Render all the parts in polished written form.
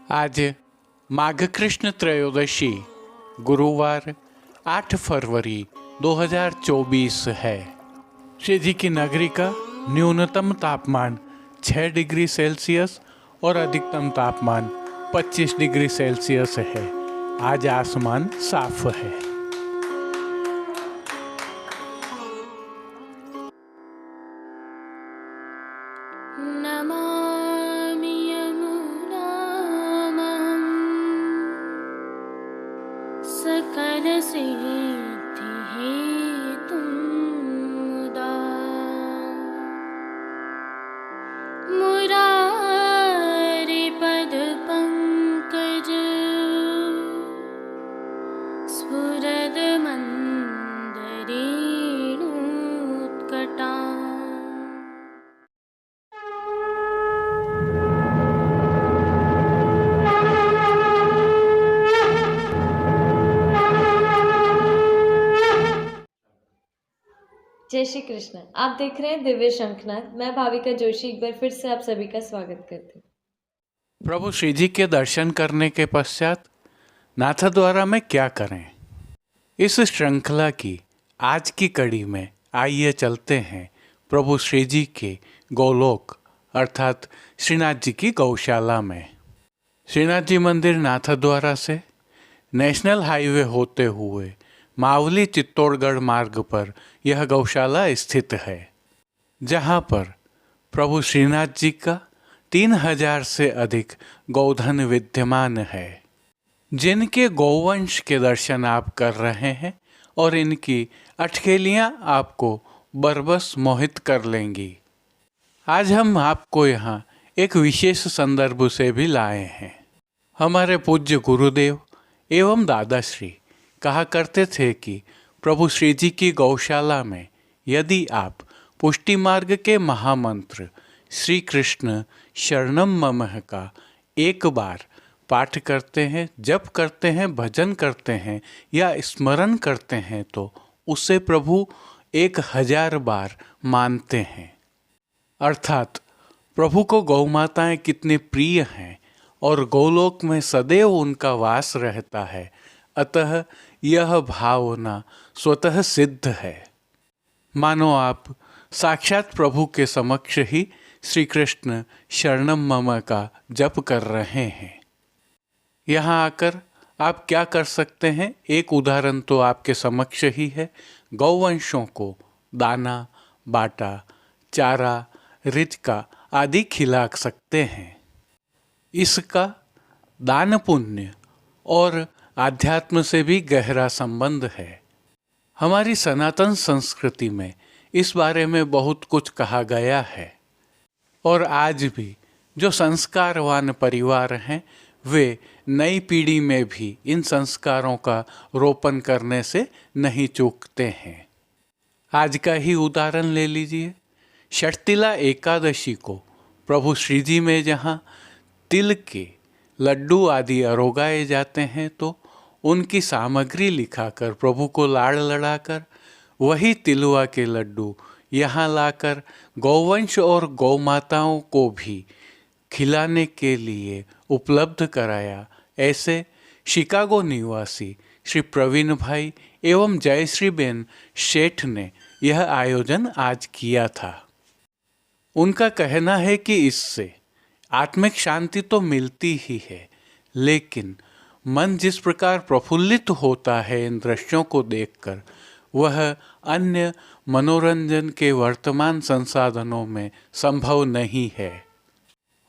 आज माघ कृष्ण त्रयोदशी गुरुवार 8 फरवरी 2024 है। श्री जी की नगरी का न्यूनतम तापमान 6 डिग्री सेल्सियस और अधिकतम तापमान 25 डिग्री सेल्सियस है। आज आसमान साफ है। नमामि यमुनां सकलसिद्धिहेतुं मुदा मुरारिपदपङ्कज स्फुरदमन्दरेणुत्कटा। जय श्री कृष्ण। आप देख रहे हैं दिव्य शंखनाद। मैं भाविका जोशी एक बार फिर से आप सभी का स्वागत करती हूँ। प्रभु श्री जी के दर्शन करने के पश्चात नाथद्वारा में क्या करें, इस श्रृंखला की आज की कड़ी में आइए चलते हैं प्रभु श्री जी के गोलोक अर्थात श्रीनाथ जी की गौशाला में। श्रीनाथ जी मंदिर नाथद्वारा से नेशनल हाईवे होते हुए मावली चित्तौड़गढ़ मार्ग पर यह गौशाला स्थित है, जहाँ पर प्रभु श्रीनाथ जी का 3000 से अधिक गौधन विद्यमान है, जिनके गौवंश के दर्शन आप कर रहे हैं और इनकी अटखेलियाँ आपको बरबस मोहित कर लेंगी। आज हम आपको यहाँ एक विशेष संदर्भ से भी लाए हैं। हमारे पूज्य गुरुदेव एवं दादाश्री कहा करते थे कि प्रभु श्री जी की गौशाला में यदि आप पुष्टि मार्ग के महामंत्र श्री कृष्ण शरणम ममः का एक बार पाठ करते हैं, जप करते हैं, भजन करते हैं या स्मरण करते हैं तो उसे प्रभु 1000 बार मानते हैं। अर्थात प्रभु को गौ माताएं कितने प्रिय हैं और गोलोक में सदैव उनका वास रहता है, अतः यह भावना स्वतः सिद्ध है। मानो आप साक्षात प्रभु के समक्ष ही श्री कृष्ण शरणम मम का जप कर रहे हैं। यहाँ आकर आप क्या कर सकते हैं, एक उदाहरण तो आपके समक्ष ही है। गौवंशों को दाना, बाटा, चारा, रिजका आदि खिला सकते हैं। इसका दान पुण्य और आध्यात्म से भी गहरा संबंध है। हमारी सनातन संस्कृति में इस बारे में बहुत कुछ कहा गया है और आज भी जो संस्कारवान परिवार हैं वे नई पीढ़ी में भी इन संस्कारों का रोपण करने से नहीं चूकते हैं। आज का ही उदाहरण ले लीजिए। षटतिला एकादशी को प्रभु श्री जी में जहाँ तिल के लड्डू आदि अरोगाए जाते हैं तो उनकी सामग्री लिखाकर प्रभु को लाड़ लड़ाकर वही तिलवा के लड्डू यहाँ लाकर गौवंश और गौ माताओं को भी खिलाने के लिए उपलब्ध कराया। ऐसे शिकागो निवासी श्री प्रवीण भाई एवं जयश्री बेन शेठ ने यह आयोजन आज किया था। उनका कहना है कि इससे आत्मिक शांति तो मिलती ही है, लेकिन मन जिस प्रकार प्रफुल्लित होता है इन दृश्यों को देखकर, वह अन्य मनोरंजन के वर्तमान संसाधनों में संभव नहीं है।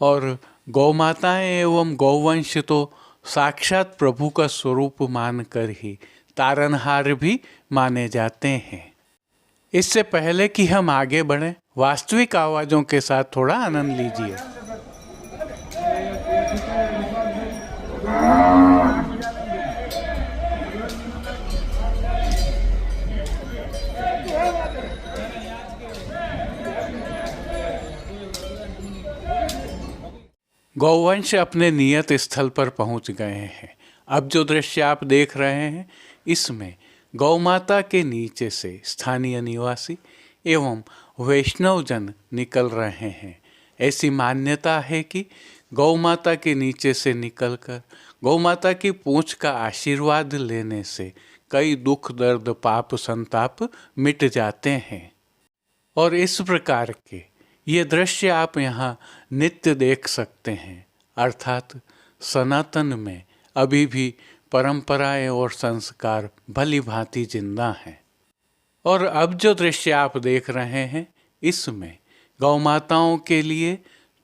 और गौमाताएं एवं गौवंश तो साक्षात प्रभु का स्वरूप मानकर ही तारनहार भी माने जाते हैं। इससे पहले कि हम आगे बढ़ें, वास्तविक आवाज़ों के साथ थोड़ा आनंद लीजिए। गौवंश अपने नियत स्थल पर पहुंच गए हैं। अब जो दृश्य आप देख रहे हैं, इसमें गौ माता के नीचे से स्थानीय निवासी एवं वैष्णव जन निकल रहे हैं। ऐसी मान्यता है कि गौ माता के नीचे से निकलकर गौ माता की पूंछ का आशीर्वाद लेने से कई दुख दर्द पाप संताप मिट जाते हैं। और इस प्रकार के ये दृश्य आप यहाँ नित्य देख सकते हैं। अर्थात सनातन में अभी भी परंपराएं और संस्कार भली भांति जिंदा हैं। और अब जो दृश्य आप देख रहे हैं, इसमें गौ माताओं के लिए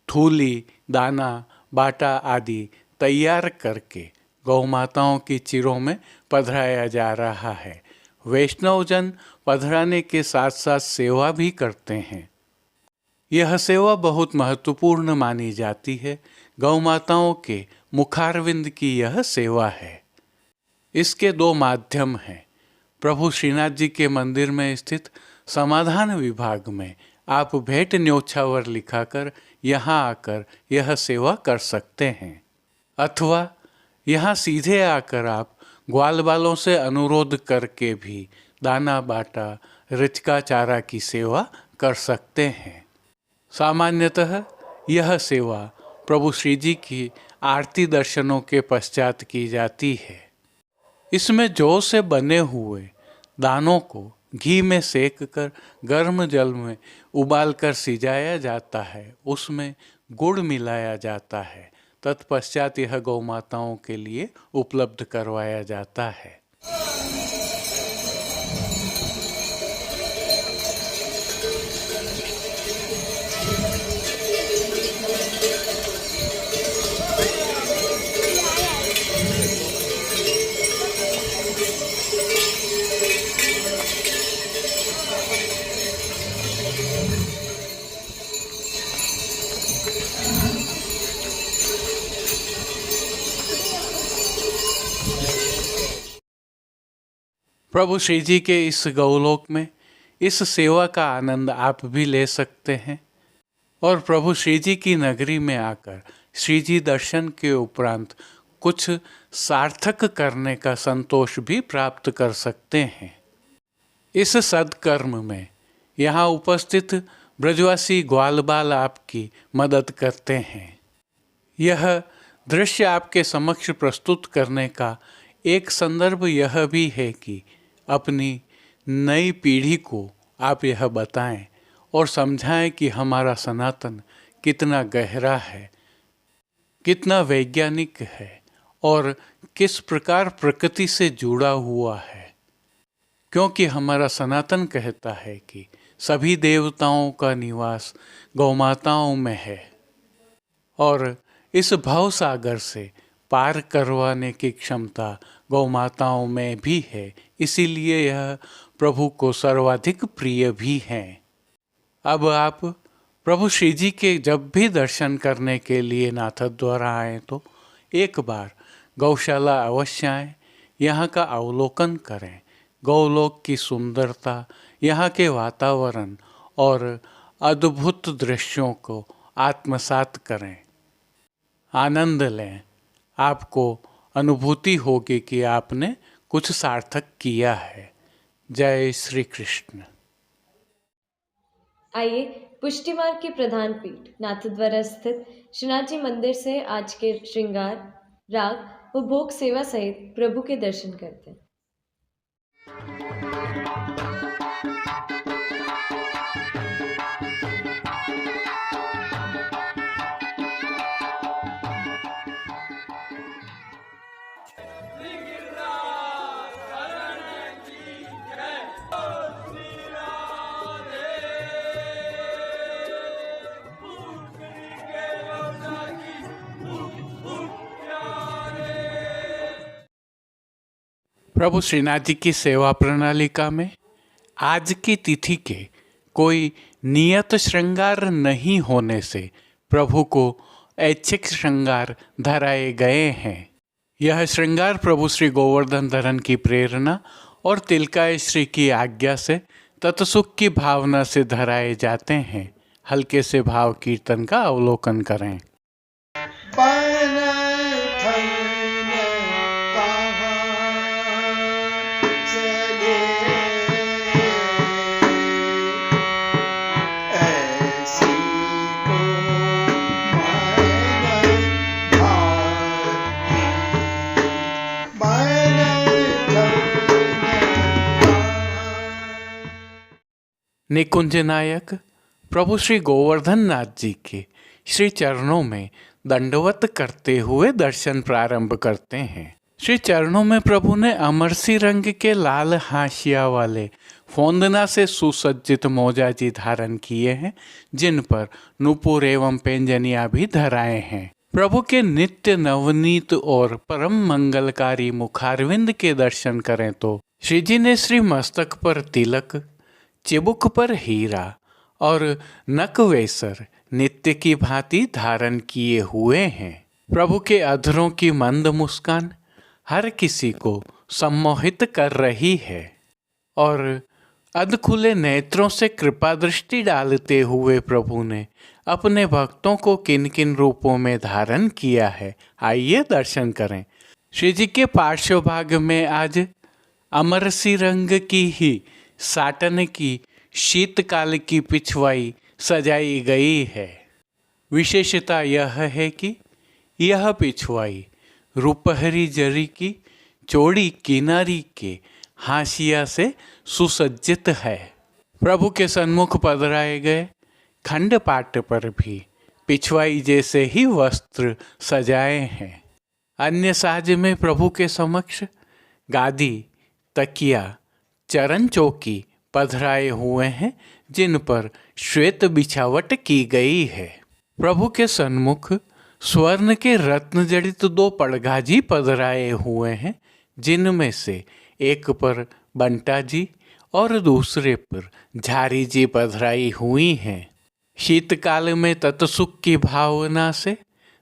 थूली, दाना, बाटा आदि तैयार करके गौ माताओं की चिरों में पधराया जा रहा है। वैष्णवजन पधराने के साथ साथ सेवा भी करते हैं। यह सेवा बहुत महत्वपूर्ण मानी जाती है। गौ माताओं के मुखारविंद की यह सेवा है। इसके दो माध्यम हैं। प्रभु श्रीनाथ जी के मंदिर में स्थित समाधान विभाग में आप भेंट न्योछावर लिखाकर यहाँ आकर यह सेवा कर सकते हैं, अथवा यहाँ सीधे आकर आप ग्वाल बालों से अनुरोध करके भी दाना बाटा रिचका चारा की सेवा कर सकते हैं। सामान्यतः यह सेवा प्रभु श्री जी की आरती दर्शनों के पश्चात की जाती है। इसमें जौ से बने हुए दानों को घी में सेक कर गर्म जल में उबालकर सिजाया जाता है। उसमें गुड़ मिलाया जाता है। तत्पश्चात यह गौ माताओं के लिए उपलब्ध करवाया जाता है। प्रभु श्री जी के इस गौलोक में इस सेवा का आनंद आप भी ले सकते हैं और प्रभु श्री जी की नगरी में आकर श्री जी दर्शन के उपरांत कुछ सार्थक करने का संतोष भी प्राप्त कर सकते हैं। इस सदकर्म में यहाँ उपस्थित ब्रजवासी ग्वाल बाल आपकी मदद करते हैं। यह दृश्य आपके समक्ष प्रस्तुत करने का एक संदर्भ यह भी है कि अपनी नई पीढ़ी को आप यह बताएं और समझाएं कि हमारा सनातन कितना गहरा है, कितना वैज्ञानिक है और किस प्रकार प्रकृति से जुड़ा हुआ है। क्योंकि हमारा सनातन कहता है कि सभी देवताओं का निवास गौमाताओं में है और इस भव सागर से पार करवाने की क्षमता गौ माताओं में भी है। इसीलिए यह प्रभु को सर्वाधिक प्रिय भी हैं। अब आप प्रभु श्री जी के जब भी दर्शन करने के लिए नाथद्वारा आएँ तो एक बार गौशाला अवश्य आएँ, यहाँ का अवलोकन करें। गौलोक की सुंदरता, यहाँ के वातावरण और अद्भुत दृश्यों को आत्मसात करें, आनंद लें। आपको अनुभूति होगी कि आपने कुछ सार्थक किया है। जय श्री कृष्ण। आइए पुष्टि मार्ग के प्रधान पीठ नाथद्वारा स्थित श्रीनाथ जी मंदिर से आज के श्रृंगार, राग व भोग सेवा सहित प्रभु के दर्शन करते हैं। प्रभु श्रीनाथ जी की सेवा प्रणालिका में आज की तिथि के कोई नियत श्रृंगार नहीं होने से प्रभु को ऐच्छिक श्रृंगार धराए गए हैं। यह श्रृंगार प्रभु श्री गोवर्धन धरन की प्रेरणा और तिलकाय श्री की आज्ञा से तत्सुख की भावना से धराए जाते हैं। हल्के से भाव कीर्तन का अवलोकन करें। निकुंज नायक प्रभु श्री गोवर्धन नाथ जी के श्री चरणों में दंडवत करते हुए दर्शन प्रारंभ करते हैं। श्री चरणों में प्रभु ने अमरसी रंग के लाल हाशिया वाले फोंदना से सुसज्जित मोजाजी धारण किए हैं, जिन पर नुपुर एवं पेंजनिया भी धराए हैं। प्रभु के नित्य नवनीत और परम मंगलकारी मुखारविंद के दर्शन करें तो श्री जी ने श्री मस्तक पर तिलक, चिबुक पर हीरा और नकवेसर नित्य की भांति धारण किए हुए हैं। प्रभु के अधरों की मंद मुस्कान हर किसी को सम्मोहित कर रही है और अधखुले नेत्रों से कृपा दृष्टि डालते हुए प्रभु ने अपने भक्तों को किन किन रूपों में धारण किया है, आइए दर्शन करें। श्री जी के पार्श्व भाग में आज अमरसी रंग की ही साटन की शीतकाल की पिछवाई सजाई गई है। विशेषता यह है कि यह पिछवाई रुपहरी जरी की चौड़ी किनारी के हाशिया से सुसज्जित है। प्रभु के सन्मुख पधराए गए खंड पाट पर भी पिछवाई जैसे ही वस्त्र सजाए हैं। अन्य साज में प्रभु के समक्ष गादी, तकिया, चरण चौकी पधराए हुए हैं, जिन पर श्वेत बिछावट की गई है। प्रभु के सन्मुख स्वर्ण के रत्न जड़ित 2 पड़गाजी पधराए हुए हैं, जिनमें से एक पर बंटा जी और दूसरे पर झारी जी पधराई हुई हैं। शीतकाल में तत्सुख की भावना से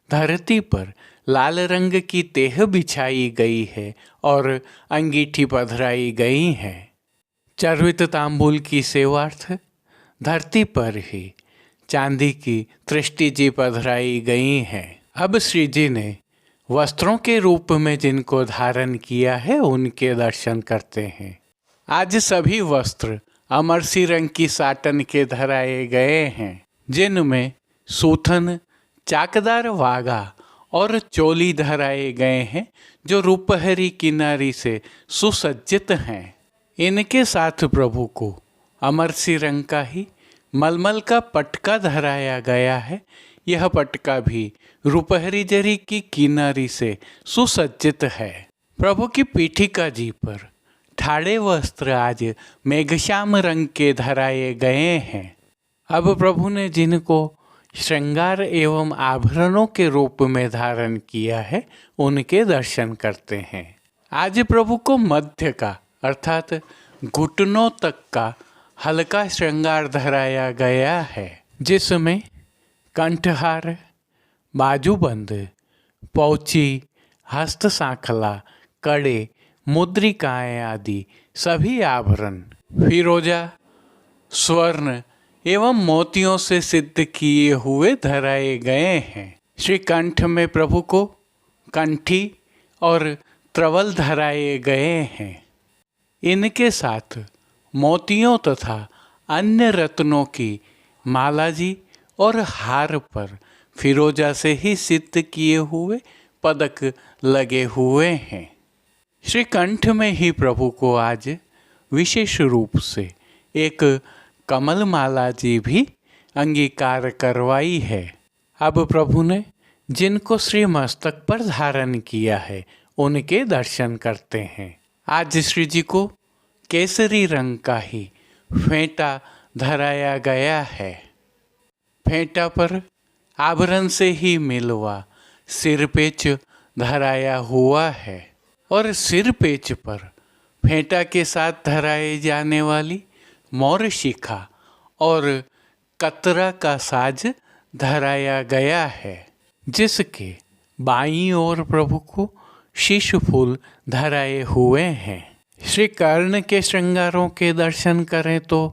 धरती पर लाल रंग की तेह बिछाई गई है और अंगीठी पधराई गई है। चर्वित तांबूल की सेवार्थ धरती पर ही चांदी की तृष्टि जी पधराई गई हैं। अब श्री जी ने वस्त्रों के रूप में जिनको धारण किया है उनके दर्शन करते हैं। आज सभी वस्त्र अमरसी रंग की साटन के धराए गए हैं, जिनमें सूथन, चाकदार वागा और चोली धराए गए हैं, जो रूपहरी किनारी से सुसज्जित हैं। इनके साथ प्रभु को अमरसी रंग का ही मलमल का पटका धराया गया है। यह पटका भी रुपहरी जरी की किनारी से सुसज्जित है। प्रभु की पीठिका जी पर ठाड़े वस्त्र आज मेघश्याम रंग के धराए गए हैं। अब प्रभु ने जिनको श्रृंगार एवं आभरणों के रूप में धारण किया है उनके दर्शन करते हैं। आज प्रभु को मध्य का अर्थात घुटनों तक का हल्का श्रृंगार धराया गया है, जिसमें कंठहार, बाजूबंद, पौची, हस्त सांखला, कड़े, मुद्रिकाएं आदि सभी आभरण फिरोजा, स्वर्ण एवं मोतियों से सिद्ध किए हुए धराए गए हैं। श्री कंठ में प्रभु को कंठी और त्रवल धराए गए हैं। इनके साथ मोतियों तथा अन्य रत्नों की माला जी और हार पर फिरोजा से ही सिद्ध किए हुए पदक लगे हुए हैं। श्री कंठ में ही प्रभु को आज विशेष रूप से एक कमल माला जी भी अंगीकार करवाई है। अब प्रभु ने जिनको श्री मस्तक पर धारण किया है उनके दर्शन करते हैं। आज श्री जी को केसरी रंग का ही फेंटा धराया गया है। फेंटा पर आभरण से ही मिलवा सिरपेच धराया हुआ है और सिरपेच पर फेंटा के साथ धराए जाने वाली मोर शिखा और कतरा का साज धराया गया है, जिसके बाईं ओर प्रभु को शीश फूल धराए हुए हैं। श्री कर्ण के श्रृंगारों के दर्शन करें तो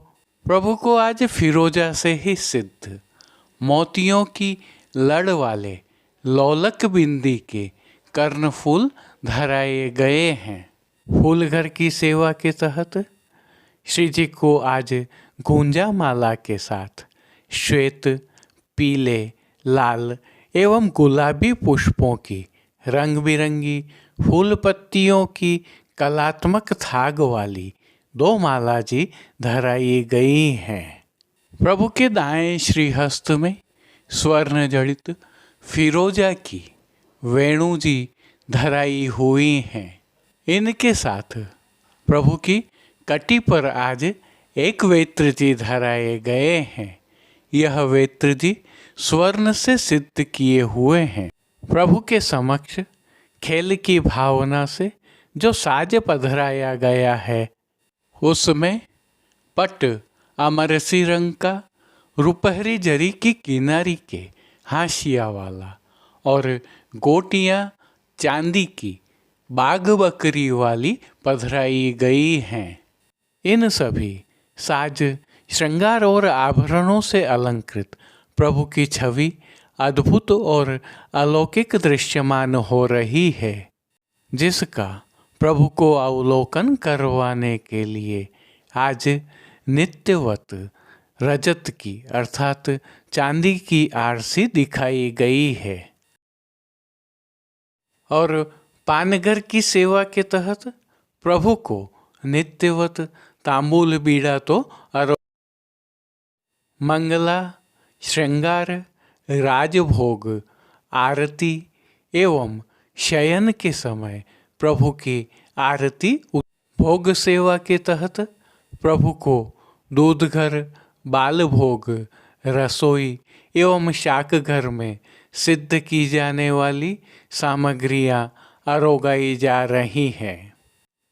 प्रभु को आज फिरोजा से ही सिद्ध मोतियों की लड़ वाले लौलक बिंदी के कर्णफूल धराए गए हैं। फूलघर की सेवा के तहत श्री जी को आज गुंजा माला के साथ श्वेत, पीले, लाल एवं गुलाबी पुष्पों की रंग बिरंगी फूल पत्तियों की कलात्मक थाग वाली 2 माला जी धराई गई हैं। प्रभु के दाएं श्रीहस्त में स्वर्ण जड़ित फिरोजा की वेणु जी धराई हुई हैं। इनके साथ प्रभु की कटी पर आज एक वेत्र जी धराए गए हैं। यह वेत्र जी स्वर्ण से सिद्ध किए हुए हैं। प्रभु के समक्ष खेल की भावना से जो साज पधराया गया है उसमें पट अमरसी रंग का रुपहरी जरी की किनारी के हाशिया वाला और गोटियां चांदी की बाघ बकरी वाली पधराई गई हैं। इन सभी साज श्रृंगार और आभरणों से अलंकृत प्रभु की छवि अद्भुत और अलौकिक दृश्यमान हो रही है, जिसका प्रभु को अवलोकन करवाने के लिए आज नित्यवत रजत की अर्थात चांदी की आरसी दिखाई गई है। और पानगर की सेवा के तहत प्रभु को नित्यवत तांबूल बीड़ा तो मंगला श्रृंगार राजभोग आरती एवं शयन के समय प्रभु की आरती भोग सेवा के तहत प्रभु को दूध घर बाल भोग रसोई एवं शाक घर में सिद्ध की जाने वाली सामग्रियां अरोगाई जा रही हैं।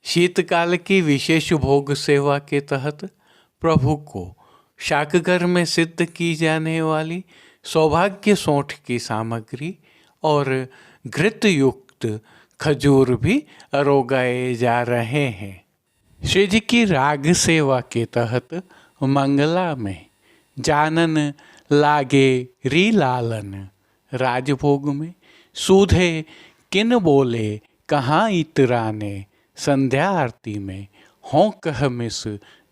शीतकाल की विशेष भोग सेवा के तहत प्रभु को शाकघर में सिद्ध की जाने वाली सौभाग्य सौंठ की सामग्री और घृत युक्त खजूर भी अरोगाए जा रहे हैं। श्री जी की राग सेवा के तहत मंगला में जानन लागे री लालन राजभोग में सूधे किन बोले कहाँ इतराने संध्या आरती में हों कह मिस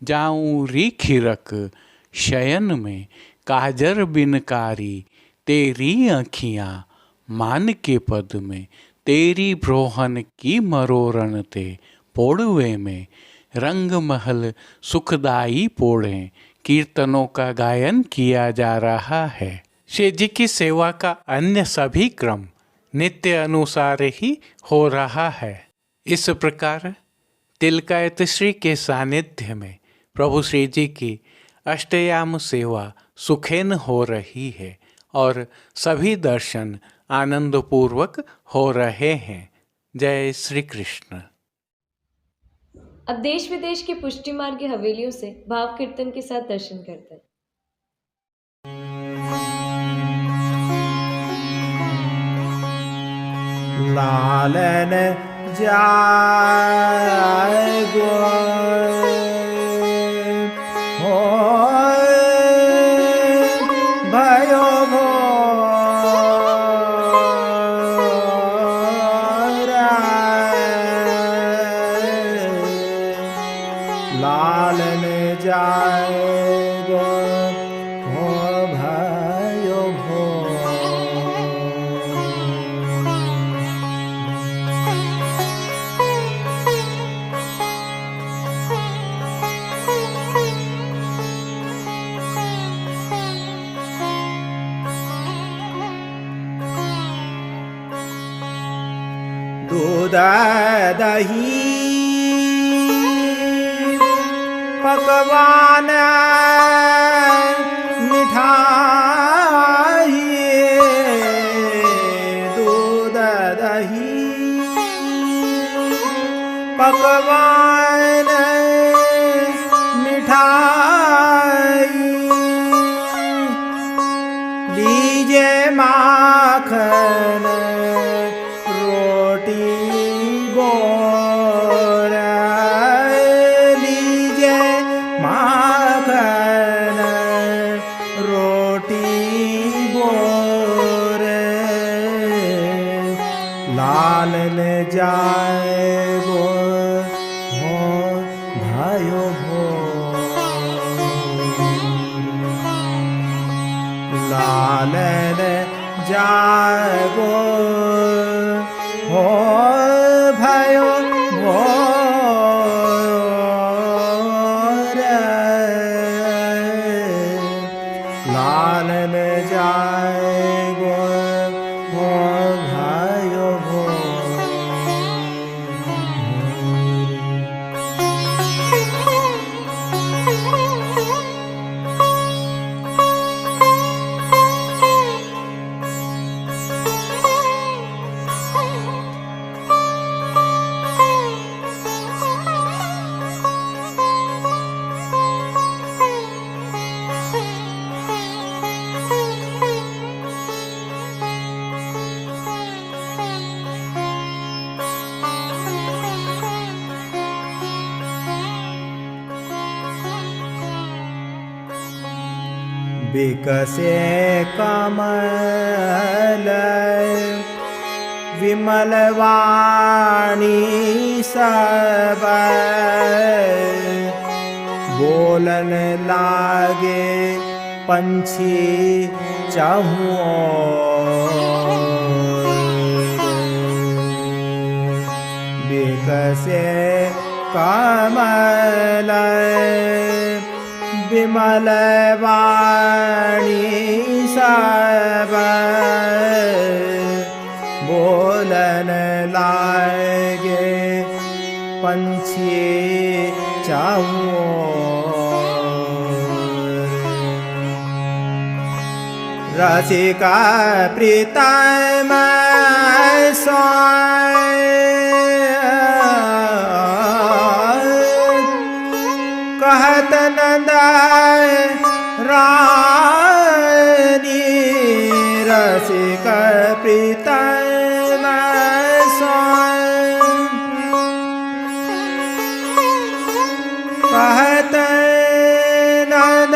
जाऊं री खिरक शयन में काजर बिनकारी तेरी आँखियाँ मान के पद में तेरी ब्रोहन की मरोरण ते पोड़वे में रंग महल सुखदाई पोड़े कीर्तनों का गायन किया जा रहा है। श्री जी की सेवा का अन्य सभी क्रम नित्य अनुसार ही हो रहा है। इस प्रकार तिलकायत श्री के सानिध्य में प्रभु श्री जी की अष्टयाम सेवा सुखेन हो रही है और सभी दर्शन आनंदपूर्वक हो रहे हैं। जय श्री कृष्ण। अब देश विदेश के पुष्टि मार्ग की हवेलियों से भाव कीर्तन के साथ दर्शन करते हैं। लालन जाय गो हो भयो लालन जाय गो हो भयो दूध दही पकवान मिठाई दूध दही पकवान मिठाई लीजे माखन रोटी बोर लीजे माखन रोटी बोर लाल ले जाए गो हो भयो भो लाल ले जाए गो हो भयो भो विकसे कमल विमल वाणी सब बोलन लागे पंछी विकसे कमल विमल वाणी सब बोलन लागे पंछी रसिका प्रीतम कहत नंद रानी रसिक प्रीतम कहत नंद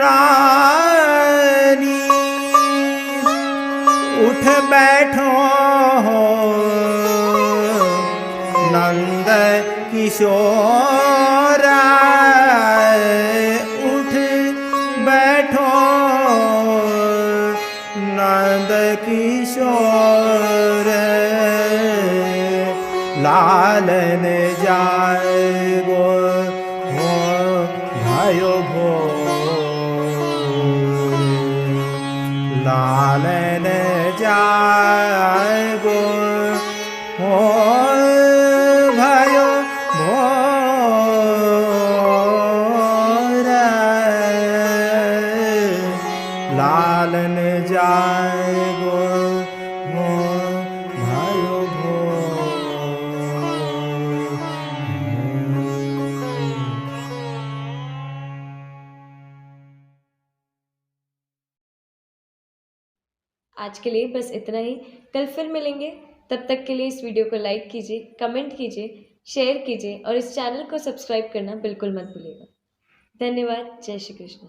रानी उठ बैठो नंद किशोर उठ बैठो नंद किशोर लालन जाए गो हो भयो भो लालन जाए गो हो भयो भोर लालन जाए गो हो भयो आज के लिए बस इतना ही। कल फिर मिलेंगे। तब तक के लिए इस वीडियो को लाइक कीजिए, कमेंट कीजिए, शेयर कीजिए और इस चैनल को सब्सक्राइब करना बिल्कुल मत भूलिएगा। धन्यवाद। जय श्री कृष्ण।